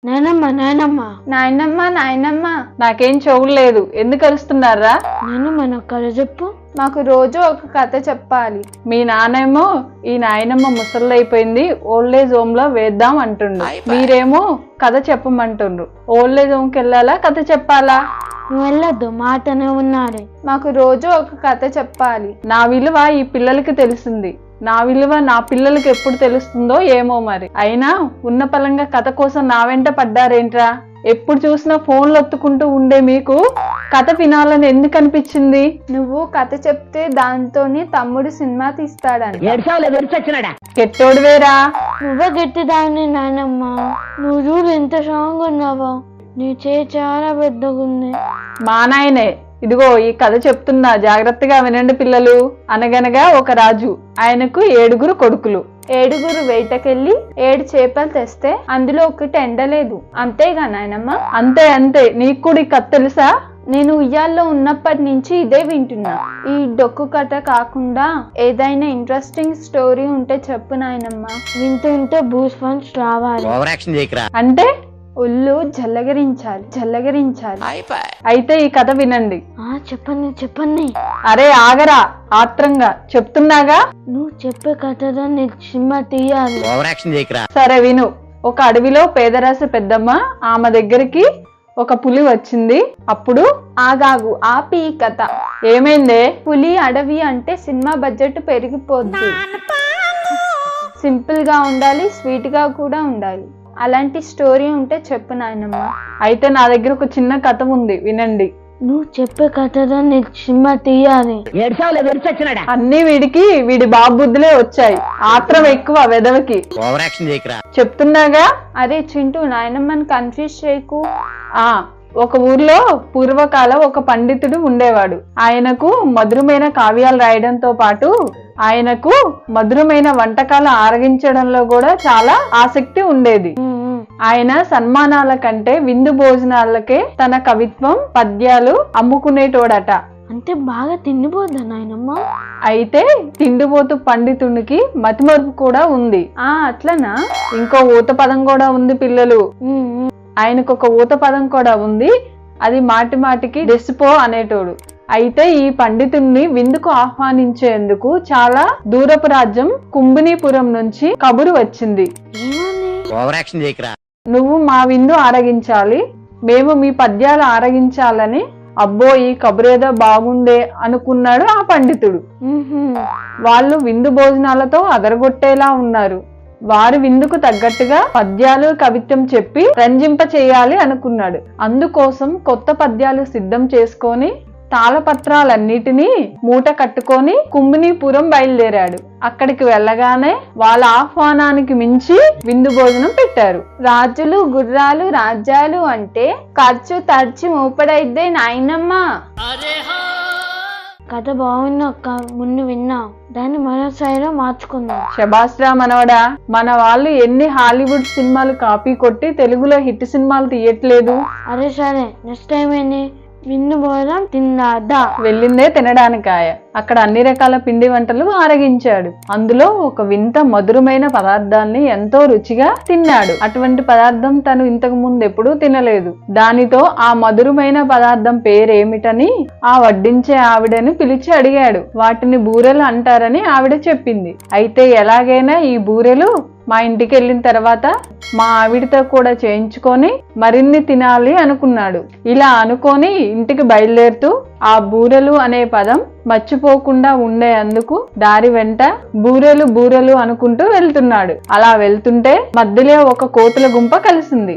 నాయనమ్మ నాయనమ్మ నాయనమ్మ నాయనమ్మ నాకేం చెవులు లేదు, ఎందుకు అరుస్తున్నారా? నాయనమ్మ నాకు కథ చెప్పు. మాకు రోజు ఒక కథ చెప్పాలి. మీ నానేమో ఈ నాయనమ్మ ముసళ్ళైపోయింది, ఓల్డేజ్ హోమ్ లో వేద్దాం అంటుండు. మీరేమో కథ చెప్పమంటుండ్రు. ఓల్డేజ్ హోమ్ కి వెళ్ళాలా, కథ చెప్పాలా? నువ్వు వెళ్ళొద్దు, మాతోనే ఉన్నారే. మాకు రోజు ఒక కథ చెప్పాలి. నా విలువ ఈ పిల్లలకి తెలిసింది, నా విలువ నా పిల్లలకి ఎప్పుడు తెలుస్తుందో ఏమో మరి. అయినా ఉన్న పలంగా కథ కోసం నా వెంట పడ్డారేంట్రా? ఎప్పుడు చూసినా ఫోన్లు ఒత్తుకుంటూ ఉండే మీకు కథ వినాలని ఎందుకు అనిపించింది? నువ్వు కథ చెప్తే దాంతోనే తమ్ముడు సినిమా తీస్తాడని. కెట్టోడు వేరా? నువ్వే గట్టిదాన్ని నాయనమ్మ. నువ్వు చూడు ఎంత స్ట్రాంగ్ ఉన్నావో. నీ చేయి చాలా పెద్దగా ఉంది. మా నాయనే. ఇదిగో ఈ కథ చెప్తున్నా, జాగ్రత్తగా వినండి పిల్లలు. అనగనగా ఒక రాజు, ఆయనకు 7 కొడుకులు. 7 వేటకెళ్ళి 7 చేపలు తెస్తే అందులో ఒకటి ఎండలేదు. అంతేగా నాయనమ్మ? అంతే అంతే. నీకు కూడా ఈ కథ తెలుసా? నేను ఉయ్యాల్లో ఉన్నప్పటి నుంచి ఇదే వింటున్నా. ఈ డొక్కు కథ కాకుండా ఏదైనా ఇంట్రెస్టింగ్ స్టోరీ ఉంటే చెప్పు నాయనమ్మ. వింటుంటే బూస్ ఫండ్స్ రావాలి. అంటే ఒళ్ళు జల్లగరించాలి. అయితే ఈ కథ వినండి. చెప్పండి చెప్పండి. అరే ఆగరా, ఆత్రంగా చెప్తున్నాగా. నువ్వు చెప్పే కథలో నీకు సినిమా తీయాలి. సరే విను. ఒక అడవిలో పేదరాశి పెద్దమ్మ, ఆమె దగ్గరికి ఒక పులి వచ్చింది. అప్పుడు ఆగాగు, ఆపి ఈ కథ. ఏమైందే? పులి అడవి అంటే సినిమా బడ్జెట్ పెరిగిపోద్ది. సింపుల్ గా ఉండాలి, స్వీట్ గా కూడా ఉండాలి. అలాంటి స్టోరీ ఉంటే చెప్పు నాయనమ్మ. అయితే నా దగ్గర ఒక చిన్న కథ ఉంది, వినండి. నువ్వు చెప్పే కథలో నీకు సినిమా తీయాలి. అన్ని వీడి బాబు బుద్ధులే వచ్చాయి. ఆత్రం ఎక్కువ వెదవకి. చెప్తున్నాగా. అరే చింటూ, నాయనమ్మని కన్ఫ్యూజ్ చేయకు. ఒక ఊర్లో పూర్వకాలం ఒక పండితుడు ఉండేవాడు. ఆయనకు మధురమైన కావ్యాలు రాయడంతో పాటు ఆయనకు మధురమైన వంటకాలు ఆరగించడంలో కూడా చాలా ఆసక్తి ఉండేది. ఆయన సన్మానాల కంటే విందు భోజనాలకే తన కవిత్వం, పద్యాలు అమ్ముకునేటోడట. అంటే బాగా తిండిపోద్దా నాయనమ్మ? అయితే తిండిపోతు పండితునికి మతిమరుపు కూడా ఉంది. అట్లనా? ఇంకో ఊత పదం కూడా ఉంది పిల్లలు. ఆయనకు ఒక ఊత పదం కూడా ఉంది. అది మాటి మాటికి డెసిపో అనేటోడు. అయితే ఈ పండితుణ్ణి విందుకు ఆహ్వానించేందుకు చాలా దూరపు రాజ్యం కుంభినీపురం నుంచి కబురు వచ్చింది. నువ్వు మా విందు ఆరగించాలి, మేము మీ పద్యాలు ఆరగించాలని. అబ్బో, ఈ కబురేదో బాగుందే అనుకున్నాడు ఆ పండితుడు. వాళ్ళు విందు భోజనాలతో అదరగొట్టేలా ఉన్నారు. వారి విందుకు తగ్గట్టుగా పద్యాలు, కవిత్వం చెప్పి రంజింప చేయాలి అనుకున్నాడు. అందుకోసం కొత్త పద్యాలు సిద్ధం చేసుకొని తాళపత్రాలన్నిటినీ మూట కట్టుకొని కుంభినీపురం బయలుదేరాడు. అక్కడికి వెళ్ళగానే వాళ్ళ ఆహ్వానానికి మించి విందు భోజనం పెట్టారు. రాజులు, గుర్రాలు, రాజ్యాలు అంటే ఖర్చు తర్చి మూపడైద్దే నాయనమ్మ. కథ బాగుంది అక్క, ముందు విన్నా. దాన్ని మన స్థాయిలో మార్చుకుందాం. శభాస్రా మనవడా. మన వాళ్ళు ఎన్ని హాలీవుడ్ సినిమాలు కాపీ కొట్టి తెలుగులో హిట్ సినిమాలు తీయట్లేదు. అరే సరే, నెక్స్ట్ టైం ఏంటి? విందు భోజనం తిన్నాదా? వెళ్ళిందే తినడానికాయ. అక్కడ అన్ని రకాల పిండి వంటలు ఆరగించాడు. అందులో ఒక వింత మధురమైన పదార్థాన్ని ఎంతో రుచిగా తిన్నాడు. అటువంటి పదార్థం తను ఇంతకు ముందు ఎప్పుడూ తినలేదు. దానితో ఆ మధురమైన పదార్థం పేరేమిటని ఆ వడ్డించే ఆవిడని పిలిచి అడిగాడు. వాటిని బూరెలు అంటారని ఆవిడ చెప్పింది. అయితే ఎలాగైనా ఈ బూరెలు మా ఇంటికి వెళ్ళిన తర్వాత మా ఆవిడతో కూడా చేయించుకొని మరిన్ని తినాలి అనుకున్నాడు. ఇలా అనుకొని ఇంటికి బయలుదేరుతూ ఆ బూరెలు అనే పదం మర్చిపోకుండా ఉండేందుకు దారి వెంట బూరెలు బూరెలు అనుకుంటూ వెళ్తున్నాడు. అలా వెళ్తుంటే మధ్యలో ఒక కోతుల గుంప కలిసింది.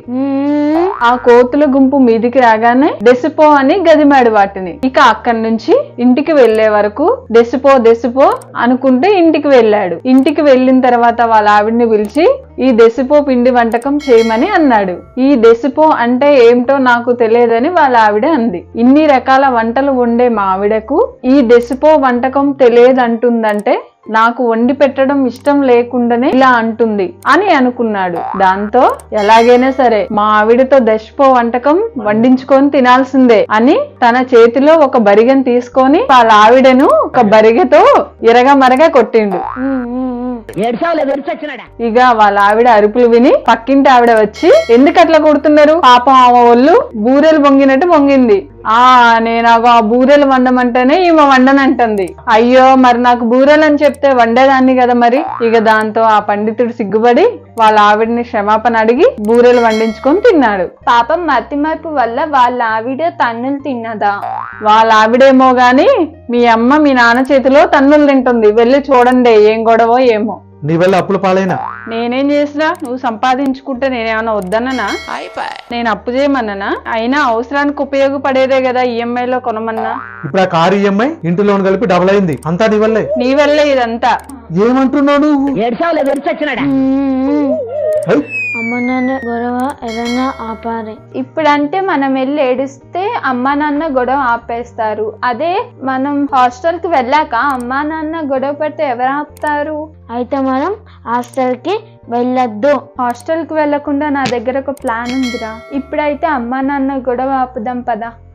ఆ కోతుల గుంపు మీదికి రాగానే డెసిపో అని గదిమాడు వాటిని. ఇక అక్కడి నుంచి ఇంటికి వెళ్లే వరకు డెసిపో డెసిపో అనుకుంటూ ఇంటికి వెళ్ళాడు. ఇంటికి వెళ్ళిన తర్వాత వాళ్ళ ఆవిడ్ని పిలిచి ఈ డెసిపో పిండి వంటకం చేయమని అన్నాడు. ఈ డెసిపో అంటే ఏమిటో నాకు తెలియదని వాళ్ళ ఆవిడ అంది. ఇన్ని రకాల వంటలు వండే మా ఆవిడకు ఈ డెసిపో వంటకం తెలియదంటుందంటే నాకు వండి పెట్టడం ఇష్టం లేకుండానే ఇలా అంటుంది అని అనుకున్నాడు. దాంతో ఎలాగైనా సరే మా ఆవిడతో డెసిపో వంటకం వండించుకొని తినాల్సిందే అని తన చేతిలో ఒక బరిగెను తీసుకొని వాళ్ళ ఆవిడను ఒక బరిగెతో ఇరగమరగా కొట్టిండు. ఇక వాళ్ళ ఆవిడ అరుపులు విని పక్కింటి ఆవిడ వచ్చి ఎందుకు అట్లా కొడుతున్నారు, పాపం ఆమె ఒళ్ళు బూరెలు పొంగినట్టు పొంగింది. నేను ఆ బూరెలు వండమంటేనే ఈమె వండనంటుంది. అయ్యో మరి నాకు బూరెలు అని చెప్తే వండేదాన్ని కదా మరి. ఇక దాంతో ఆ పండితుడు సిగ్గుపడి వాళ్ళ ఆవిడని క్షమాపణ అడిగి బూరెలు వండించుకొని తిన్నాడు. పాపం మతిమరుపు వల్ల వాళ్ళ ఆవిడ తన్నులు తిన్నదా? వాళ్ళ ఆవిడేమో గాని మీ అమ్మ మీ నాన్న చేతిలో తన్నులు తింటుంది, వెళ్ళి చూడండి ఏం గొడవో ఏమో. నీ వల్ల అప్పుల పాలైనా నేనేం చేసినా నువ్వు సంపాదించుకుంటే నేనేమన్నా వద్దన్నా, నేను అప్పు చేయమన్నా? అయినా అవసరానికి ఉపయోగపడేదే కదా ఈఎంఐలో కొనమన్నా. ఇప్పుడు ఆ కారు ఈఎంఐ ఇంటి లోన్ కలిపి డబుల్ అయింది, అంతా నీ వల్లే. నీ వల్లే ఇదంతా. ఏమంటున్నావు నువ్వు? అమ్మ నాన్న గొడవ ఏదన్నా ఆపాలి. ఇప్పుడంటే మనం వెళ్ళి ఏడిస్తే అమ్మా నాన్న గొడవ ఆపేస్తారు. అదే మనం హాస్టల్ కి వెళ్ళాక అమ్మా నాన్న గొడవ పడితే ఎవరు ఆపుతారు? అయితే మనం హాస్టల్ కి వెళ్ళొద్దు. హాస్టల్ కి వెళ్లకుండా నా దగ్గర ఒక ప్లాన్ ఉందిరా. ఇప్పుడైతే అమ్మా నాన్న గొడవ ఆపుదాం పదా.